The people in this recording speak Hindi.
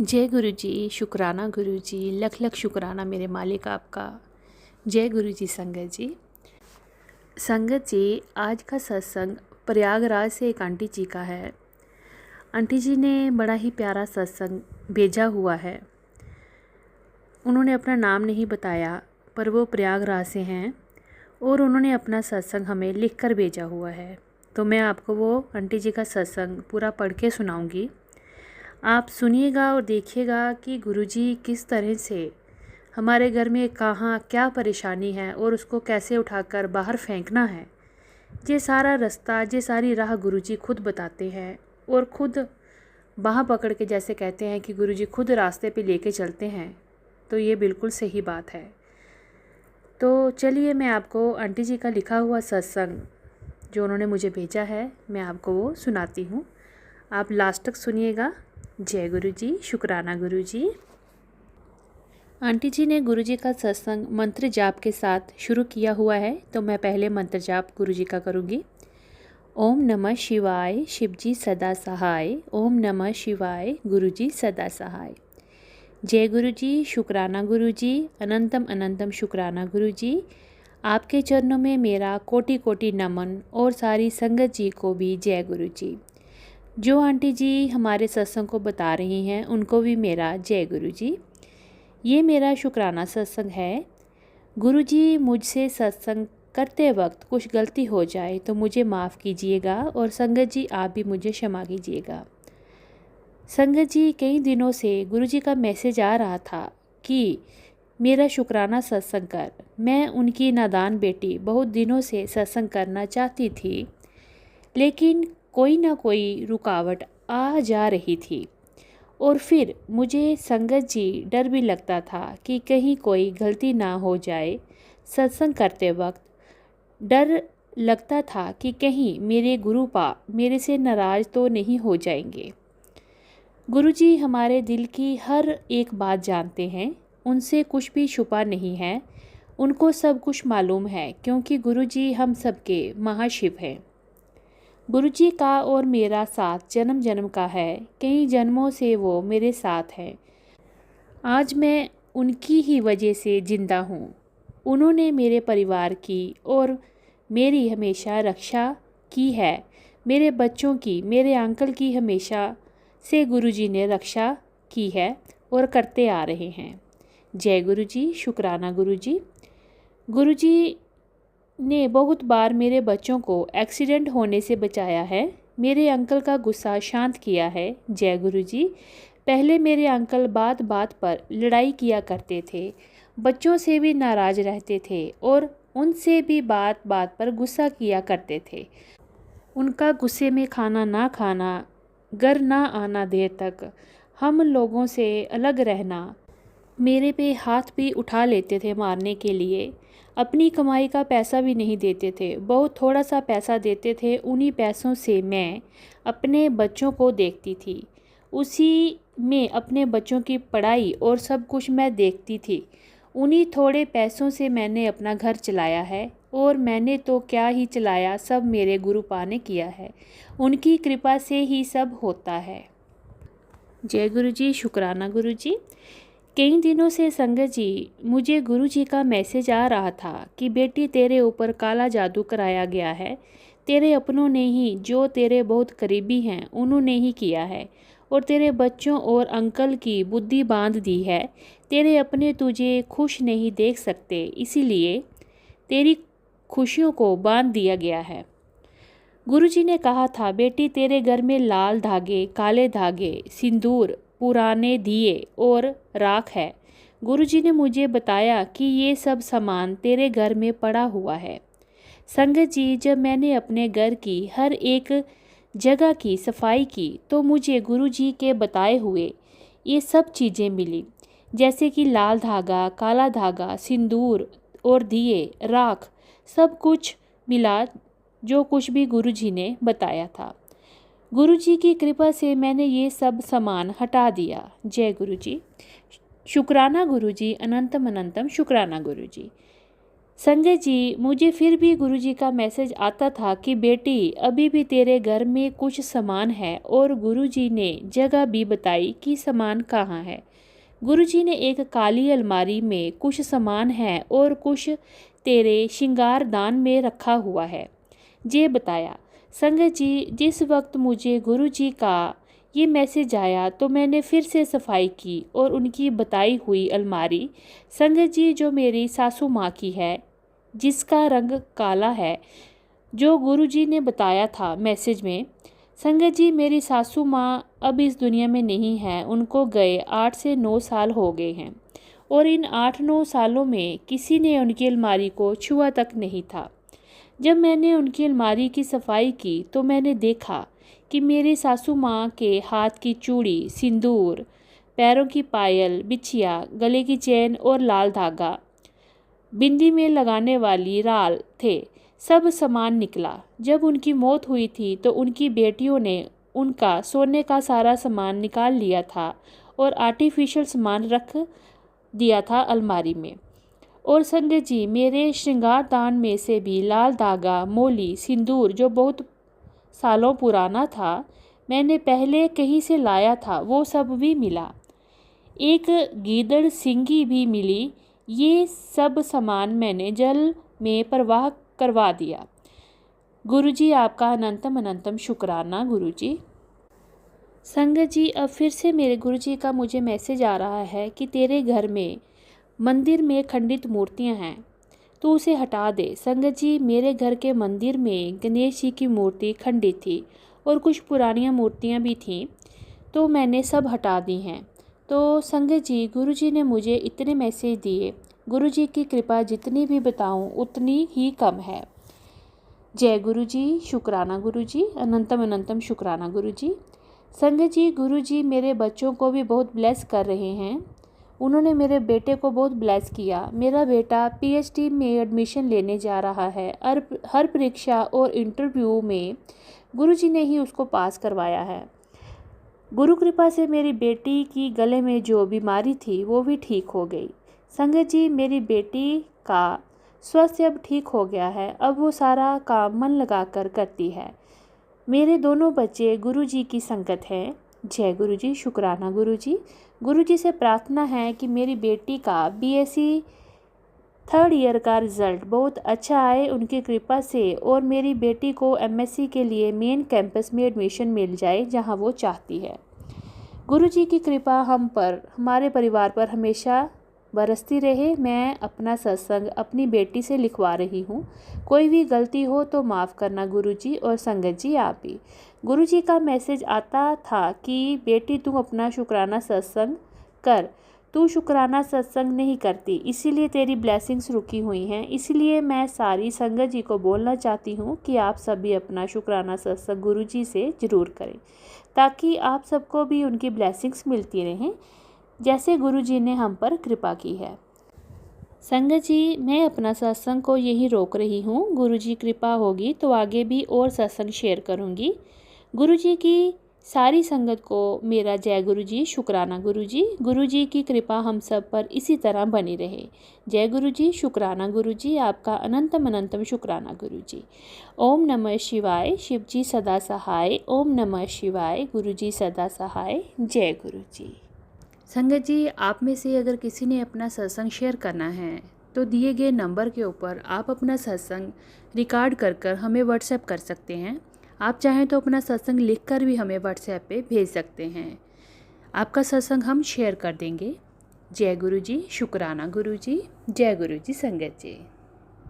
जय गुरु जी। शुक्राना गुरु जी, लख लख शुक्राना मेरे मालिक आपका। जय गुरु जी। संगत जी, आज का सत्संग प्रयागराज से एक आंटी जी का है। आंटी जी ने बड़ा ही प्यारा सत्संग भेजा हुआ है। उन्होंने अपना नाम नहीं बताया, पर वो प्रयागराज से हैं और उन्होंने अपना सत्संग हमें लिख कर भेजा हुआ है। तो मैं आपको वो आंटी जी का सत्संग पूरा पढ़ के सुनाऊंगी। आप सुनिएगा और देखिएगा कि गुरुजी किस तरह से हमारे घर में कहाँ क्या परेशानी है और उसको कैसे उठाकर बाहर फेंकना है। ये सारा रास्ता, ये सारी राह गुरुजी खुद बताते हैं और खुद बाह पकड़ के, जैसे कहते हैं कि गुरुजी खुद रास्ते पे लेके चलते हैं। तो ये बिल्कुल सही बात है। तो चलिए, मैं आपको आंटी जी का लिखा हुआ सत्संग जो उन्होंने मुझे भेजा है, मैं आपको वो सुनाती हूँ। आप लास्ट तक सुनिएगा। जय गुरु जी। शुक्राना गुरु जी। आंटी जी ने गुरु जी का सत्संग मंत्र जाप के साथ शुरू किया हुआ है, तो मैं पहले मंत्र जाप गुरु जी का करूँगी। ओम नमः शिवाय, शिव जी सदा सहाय। ओम नमः शिवाय, गुरु जी सदा सहाय। जय गुरु जी। शुक्राना गुरु जी। अनंतम अनंतम शुक्राना गुरु जी। आपके चरणों में मेरा कोटि कोटि नमन और सारी संगत जी को भी जय गुरु जी। जो आंटी जी हमारे सत्संग को बता रही हैं उनको भी मेरा जय गुरु जी। ये मेरा शुक्राना सत्संग है। गुरु जी, मुझसे सत्संग करते वक्त कुछ गलती हो जाए तो मुझे माफ़ कीजिएगा और संगत जी आप भी मुझे क्षमा कीजिएगा। संगत जी, कई दिनों से गुरु जी का मैसेज आ रहा था कि मेरा शुक्राना सत्संग कर। मैं उनकी नादान बेटी बहुत दिनों से सत्संग करना चाहती थी, लेकिन कोई ना कोई रुकावट आ जा रही थी और फिर मुझे संगत जी डर भी लगता था कि कहीं कोई गलती ना हो जाए। सत्संग करते वक्त डर लगता था कि कहीं मेरे गुरुपा मेरे से नाराज़ तो नहीं हो जाएंगे। गुरुजी हमारे दिल की हर एक बात जानते हैं, उनसे कुछ भी छुपा नहीं है। उनको सब कुछ मालूम है, क्योंकि गुरुजी हम सबके महाशिव हैं। गुरुजी का और मेरा साथ जन्म जन्म का है। कई जन्मों से वो मेरे साथ हैं। आज मैं उनकी ही वजह से जिंदा हूँ। उन्होंने मेरे परिवार की और मेरी हमेशा रक्षा की है। मेरे बच्चों की, मेरे अंकल की हमेशा से गुरुजी ने रक्षा की है और करते आ रहे हैं। जय गुरुजी। शुक्राना गुरुजी। गुरुजी ने बहुत बार मेरे बच्चों को एक्सीडेंट होने से बचाया है। मेरे अंकल का गुस्सा शांत किया है। जय गुरु जी। पहले मेरे अंकल बात बात पर लड़ाई किया करते थे, बच्चों से भी नाराज़ रहते थे और उनसे भी बात बात पर गुस्सा किया करते थे। उनका गुस्से में खाना ना खाना, घर ना आना देर तक, हम लोगों से अलग रहना, मेरे पे हाथ भी उठा लेते थे मारने के लिए। अपनी कमाई का पैसा भी नहीं देते थे, बहुत थोड़ा सा पैसा देते थे। उन्हीं पैसों से मैं अपने बच्चों को देखती थी, उसी में अपने बच्चों की पढ़ाई और सब कुछ मैं देखती थी। उन्हीं थोड़े पैसों से मैंने अपना घर चलाया है, और मैंने तो क्या ही चलाया, सब मेरे गुरुपा ने किया है। उनकी कृपा से ही सब होता है। जय गुरु जी। शुक्राना गुरु जी। कई दिनों से संगत जी, मुझे गुरु जी का मैसेज आ रहा था कि बेटी, तेरे ऊपर काला जादू कराया गया है। तेरे अपनों ने ही, जो तेरे बहुत करीबी हैं, उन्होंने ही किया है और तेरे बच्चों और अंकल की बुद्धि बांध दी है। तेरे अपने तुझे खुश नहीं देख सकते, इसीलिए तेरी खुशियों को बांध दिया गया है। गुरुजी ने कहा था, बेटी, तेरे घर में लाल धागे, काले धागे, सिंदूर, पुराने दिए और राख है। गुरुजी ने मुझे बताया कि ये सब सामान तेरे घर में पड़ा हुआ है। संगत जी, जब मैंने अपने घर की हर एक जगह की सफाई की तो मुझे गुरुजी के बताए हुए ये सब चीज़ें मिली, जैसे कि लाल धागा, काला धागा, सिंदूर और दिए, राख, सब कुछ मिला जो कुछ भी गुरुजी ने बताया था। गुरुजी की कृपा से मैंने ये सब सामान हटा दिया। जय गुरुजी। शुक्राना गुरुजी। अनंतम अनंतम शुक्राना गुरुजी। संगत जी, मुझे फिर भी गुरुजी का मैसेज आता था कि बेटी अभी भी तेरे घर में कुछ सामान है, और गुरुजी ने जगह भी बताई कि सामान कहाँ है। गुरुजी ने एक काली अलमारी में कुछ सामान है और कुछ तेरे श्रृंगारदान में रखा हुआ है, ये बताया। संगत जी, जिस वक्त मुझे गुरुजी का ये मैसेज आया तो मैंने फिर से सफाई की और उनकी बताई हुई अलमारी, संगत जी जो मेरी सासू माँ की है, जिसका रंग काला है, जो गुरुजी ने बताया था मैसेज में। संगत जी, मेरी सासू माँ अब इस दुनिया में नहीं है, उनको गए 8 से 9 साल हो गए हैं, और इन 8-9 सालों में किसी ने उनकी अलमारी को छुआ तक नहीं था। जब मैंने उनकी अलमारी की सफाई की तो मैंने देखा कि मेरी सासू माँ के हाथ की चूड़ी, सिंदूर, पैरों की पायल, बिछिया, गले की चैन और लाल धागा, बिंदी में लगाने वाली राल थे, सब सामान निकला। जब उनकी मौत हुई थी तो उनकी बेटियों ने उनका सोने का सारा सामान निकाल लिया था और आर्टिफिशियल सामान रख दिया था अलमारी में। और संगत जी, मेरे श्रृंगार दान में से भी लाल धागा, मोली, सिंदूर जो बहुत सालों पुराना था, मैंने पहले कहीं से लाया था, वो सब भी मिला। एक गीदड़ सिंगी भी मिली। ये सब सामान मैंने जल में प्रवाह करवा दिया। गुरुजी, आपका अनंतम अनंतम शुक्राना गुरुजी। संगत जी, अब फिर से मेरे गुरुजी का मुझे मैसेज आ रहा है कि तेरे घर में मंदिर में खंडित मूर्तियां हैं, तो उसे हटा दे। संगत जी, मेरे घर के मंदिर में गणेश जी की मूर्ति खंडित थी और कुछ पुरानियां मूर्तियां भी थीं, तो मैंने सब हटा दी हैं। तो संगत जी, गुरुजी ने मुझे इतने मैसेज दिए। गुरुजी की कृपा जितनी भी बताऊं उतनी ही कम है। जय गुरुजी, शुक्राना गुरुजी, अनंतम अनंतम शुक्राना गुरुजी। संगत जी, गुरुजी मेरे बच्चों को भी बहुत ब्लेस कर रहे हैं। उन्होंने मेरे बेटे को बहुत ब्लेस किया। मेरा बेटा पीएचडी में एडमिशन लेने जा रहा है। हर परीक्षा और इंटरव्यू में गुरुजी ने ही उसको पास करवाया है। गुरु कृपा से मेरी बेटी की गले में जो बीमारी थी वो भी ठीक हो गई। संगत जी, मेरी बेटी का स्वास्थ्य अब ठीक हो गया है। अब वो सारा काम मन लगाकर करती है। मेरे दोनों बच्चे गुरुजी की संगत हैं। जय गुरुजी, शुक्राना गुरुजी। गुरुजी से प्रार्थना है कि मेरी बेटी का बीएससी 3rd ईयर का रिज़ल्ट बहुत अच्छा आए उनकी कृपा से, और मेरी बेटी को एमएससी के लिए मेन कैंपस में एडमिशन मिल जाए जहां वो चाहती है। गुरुजी की कृपा हम पर, हमारे परिवार पर हमेशा बरसती रहे। मैं अपना सत्संग अपनी बेटी से लिखवा रही हूँ। कोई भी गलती हो तो माफ़ करना गुरुजी, और संगत जी आप भी। गुरुजी का मैसेज आता था कि बेटी तू अपना शुक्राना सत्संग कर, तू शुक्राना सत्संग नहीं करती, इसीलिए तेरी ब्लेसिंग्स रुकी हुई हैं। इसलिए मैं सारी संगत जी को बोलना चाहती हूँ कि आप सभी अपना शुक्राना सत्संग गुरुजी से ज़रूर करें, ताकि आप सबको भी उनकी ब्लेसिंग्स मिलती रहें जैसे गुरुजी ने हम पर कृपा की है। संगत जी, मैं अपना सत्संग को यहीं रोक रही हूँ। गुरुजी कृपा होगी तो आगे भी और सत्संग शेयर करूँगी। गुरुजी की सारी संगत को मेरा जय गुरुजी, शुक्राना गुरुजी। गुरुजी की कृपा हम सब पर इसी तरह बनी रहे। जय गुरुजी, शुक्राना गुरुजी, आपका अनंतम अनंतम शुक्राना गुरुजी। ओम नमः शिवाय, शिवजी सदा सहाय। ओम नमः शिवाय, गुरुजी सदा सहाय। जय गुरुजी। संगत जी, आप में से अगर किसी ने अपना सत्संग शेयर करना है तो दिए गए नंबर के ऊपर आप अपना सत्संग रिकॉर्ड कर हमें व्हाट्सएप कर सकते हैं। आप चाहें तो अपना सत्संग लिखकर भी हमें व्हाट्सएप पे भेज सकते हैं। आपका सत्संग हम शेयर कर देंगे। जय गुरुजी, शुक्राना गुरुजी। जय गुरुजी संगत जी।